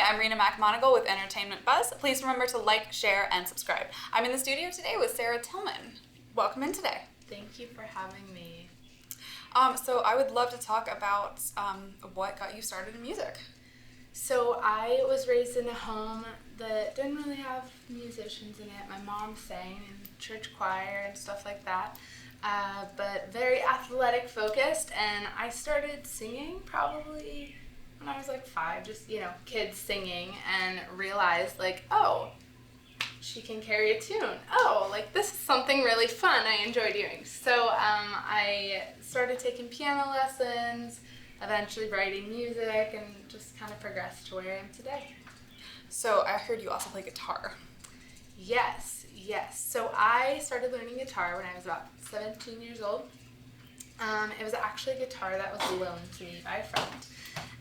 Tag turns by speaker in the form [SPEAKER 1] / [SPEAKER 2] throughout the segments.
[SPEAKER 1] I'm Rena McMonagle with Entertainment Buzz. Please remember to like, share, and subscribe. I'm in the studio today with Sarah Tilghman. Welcome in today.
[SPEAKER 2] Thank you for having me.
[SPEAKER 1] So I would love to talk about what got you started in music.
[SPEAKER 2] So I was raised in a home that didn't really have musicians in it. My mom sang in church choir and stuff like that, but very athletic focused, and I started singing probably when I was like 5, just, kids singing, and realized like, oh, she can carry a tune. Oh, like this is something really fun I enjoy doing. So I started taking piano lessons, eventually writing music, and just kind of progressed to where I am today.
[SPEAKER 1] So I heard you also play guitar.
[SPEAKER 2] Yes. So I started learning guitar when I was about 17 years old. It was actually a guitar that was loaned to me by a friend.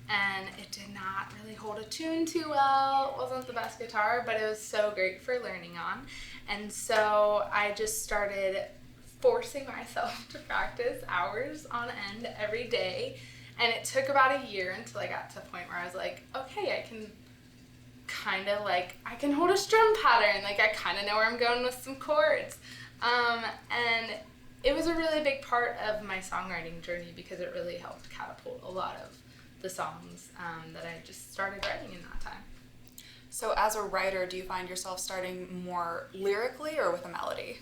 [SPEAKER 2] And it did not really hold a tune too well. It wasn't the best guitar, but it was so great for learning on. And so I just started forcing myself to practice hours on end every day. And it took about a year until I got to a point where I was like, okay, I can hold a strum pattern. Like, I kind of know where I'm going with some chords. And it was a really big part of my songwriting journey because it really helped catapult a lot of the songs that I just started writing in that time.
[SPEAKER 1] So as a writer, do you find yourself starting more lyrically or with a melody?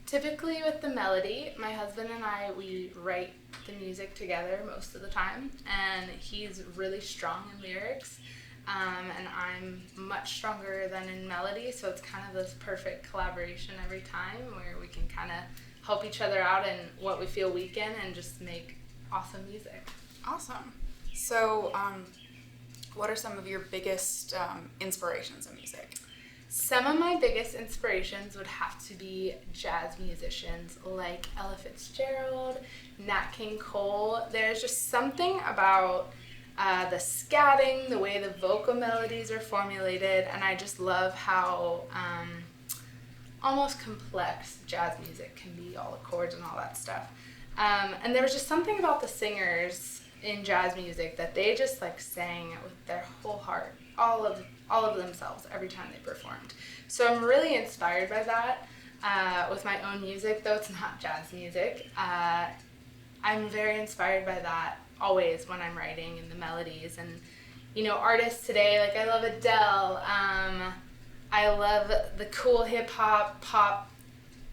[SPEAKER 2] Typically with the melody. My husband and I, we write the music together most of the time, and he's really strong in lyrics, and I'm much stronger than in melody, so it's kind of this perfect collaboration every time where we can kind of help each other out in what we feel weak in and just make awesome music.
[SPEAKER 1] Awesome. So what are some of your biggest inspirations in music?
[SPEAKER 2] Some of my biggest inspirations would have to be jazz musicians like Ella Fitzgerald, Nat King Cole. There's just something about the scatting, the way the vocal melodies are formulated, and I just love how almost complex jazz music can be, all the chords and all that stuff. And there was just something about the singers in jazz music that they just like sang with their whole heart, all of themselves every time they performed. So I'm really inspired by that with my own music, though it's not jazz music. I'm very inspired by that always when I'm writing, and the melodies, and artists today, like I love Adele, I love the cool hip-hop pop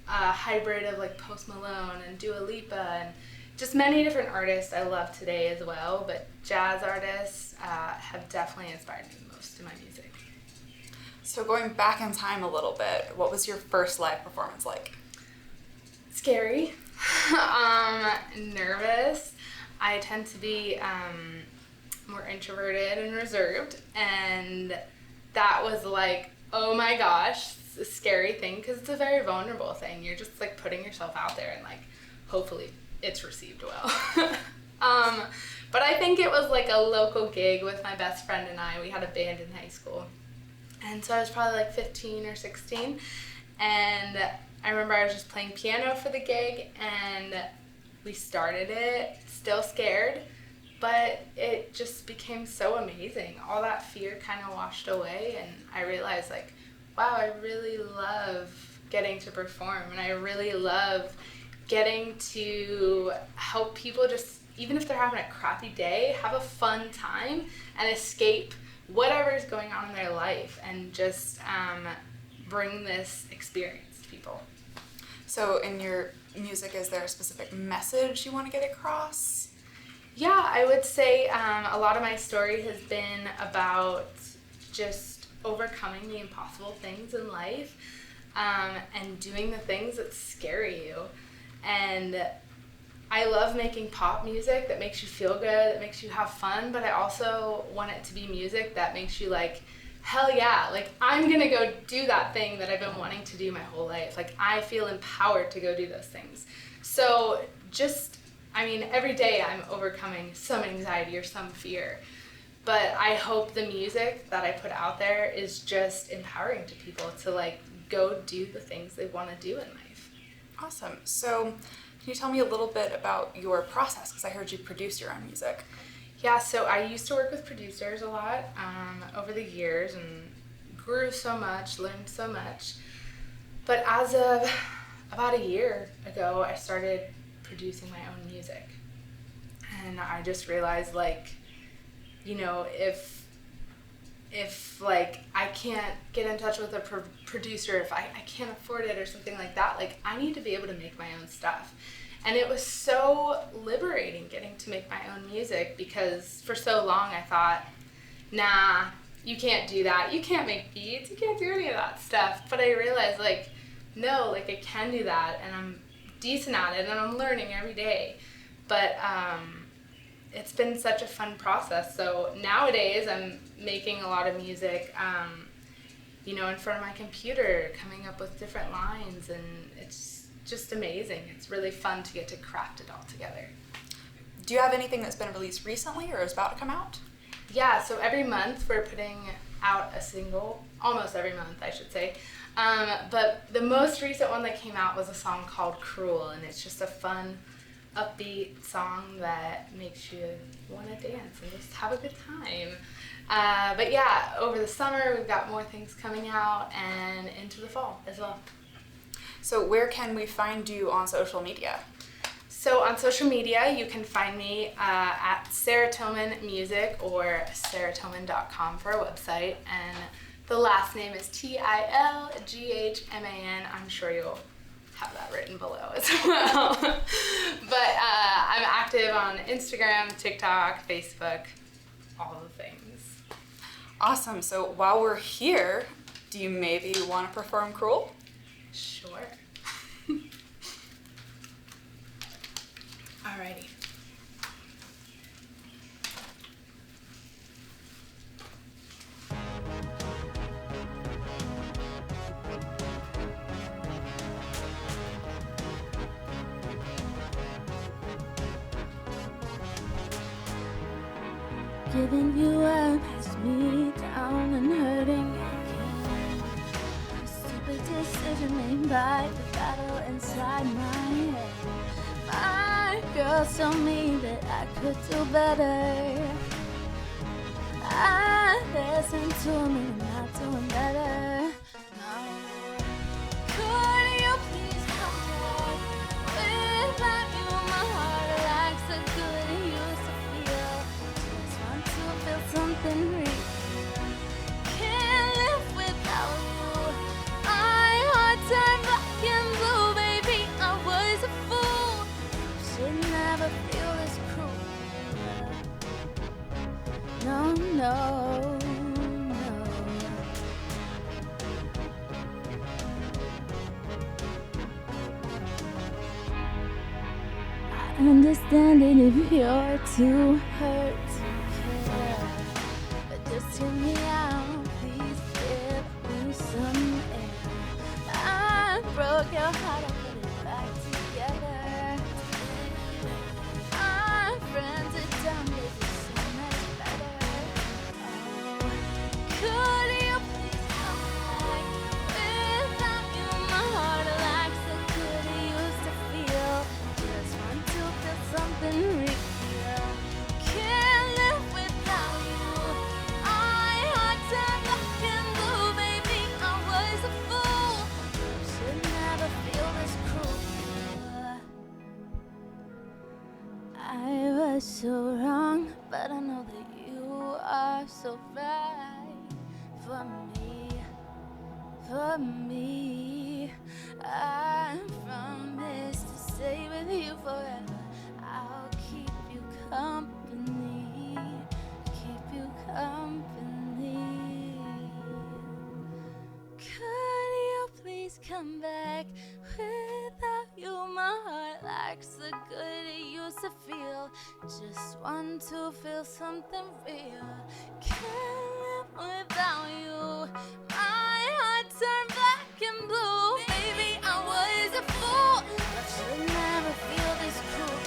[SPEAKER 2] hybrid of like Post Malone and Dua Lipa, and just many different artists I love today as well, but jazz artists have definitely inspired me the most in my music.
[SPEAKER 1] So going back in time a little bit, what was your first live performance like?
[SPEAKER 2] Scary, nervous. I tend to be more introverted and reserved, and that was like, oh my gosh, it's a scary thing because it's a very vulnerable thing. You're just like putting yourself out there, and like hopefully it's received well. But I think it was like a local gig with my best friend and I. We had a band in high school, and so I was probably like 15 or 16, and I remember I was just playing piano for the gig, and we started it still scared, but it just became so amazing. All that fear kind of washed away, and I realized like, wow, I really love getting to perform, and I really love getting to help people just, even if they're having a crappy day, have a fun time and escape whatever's going on in their life, and just bring this experience to people.
[SPEAKER 1] So in your music, is there a specific message you want to get across?
[SPEAKER 2] Yeah, I would say a lot of my story has been about just overcoming the impossible things in life, and doing the things that scare you. And I love making pop music that makes you feel good, that makes you have fun, but I also want it to be music that makes you like, hell yeah, like I'm gonna go do that thing that I've been wanting to do my whole life. Like I feel empowered to go do those things. So every day I'm overcoming some anxiety or some fear, but I hope the music that I put out there is just empowering to people to like go do the things they want to do in life.
[SPEAKER 1] Awesome. So can you tell me a little bit about your process? Because I heard you produce your own music.
[SPEAKER 2] Yeah, so I used to work with producers a lot over the years and grew so much, learned so much. But as of about a year ago, I started producing my own music. And I just realized, like, you know, if like I can't get in touch with a producer, if I can't afford it or something like that, like I need to be able to make my own stuff. And it was so liberating getting to make my own music, because for so long I thought, nah, you can't do that. You can't make beats. You can't do any of that stuff. But I realized, like, no, like I can do that, and I'm decent at it, and I'm learning every day. But it's been such a fun process. So nowadays I'm making a lot of music, you know, in front of my computer, coming up with different lines, and it's just amazing. It's really fun to get to craft it all together.
[SPEAKER 1] Do you have anything that's been released recently or is about to come out?
[SPEAKER 2] Yeah, so every month we're putting out a single, almost every month I should say. But the most recent one that came out was a song called Cruel, and it's just a fun, upbeat song that makes you want to dance and just have a good time. But yeah, over the summer we've got more things coming out, and into the fall as well.
[SPEAKER 1] So where can we find you on social media?
[SPEAKER 2] So on social media, you can find me at Sarah Tilghman Music, or sarahtilghman.com for our website. And the last name is Tilghman. I'm sure you'll have that written below as well. But I'm active on Instagram, TikTok, Facebook, all the things.
[SPEAKER 1] Awesome. So while we're here, do you maybe want to perform Cruel?
[SPEAKER 2] Sure. Alrighty.
[SPEAKER 3] Giving you up has me down and hurting again. A stupid decision made by the battle inside my head. My girls tell me that I could do better. I listen to me, not doing better. No. Could you please come back? Without you, my heart lacks the good it used to feel. Just want to feel something real. Can't live without you. My heart turned black and blue, baby. I was a fool. Should never feel this cruel. No, no, no. I understand it if you're too hurt to care, but just hear me out, please give me some air. I broke your heart, I put it back together. I friends it down, baby, so much better. Oh, could you please come back? Without you, my heart lacks the good it used to feel. Just want to feel something real. Can't live without you. My heart turned black and blue, baby. I was a fool. Should never feel this cruel. I was so wrong, but I know that you are so right for me, for me. I promise to stay with you forever. I'll keep you company, keep you company. Could you please come back? Without you, my heart lacks the good it used to feel. Just want to feel something real. Can't live without you. My heart turned black and blue. Baby, I was a fool. I should never feel this cruel.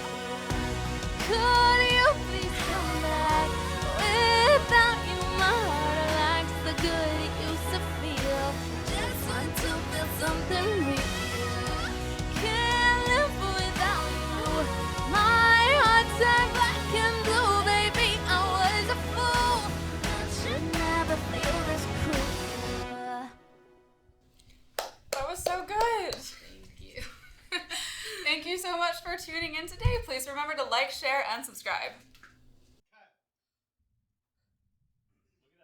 [SPEAKER 3] Could you please come back? Without you, my heart lacks the good it used to feel. Just want to feel something real. Can't live without you. My heart turned black and blue, baby. I
[SPEAKER 1] so good.
[SPEAKER 2] Thank you.
[SPEAKER 1] Thank you so much for tuning in today. Please remember to like, share, and subscribe.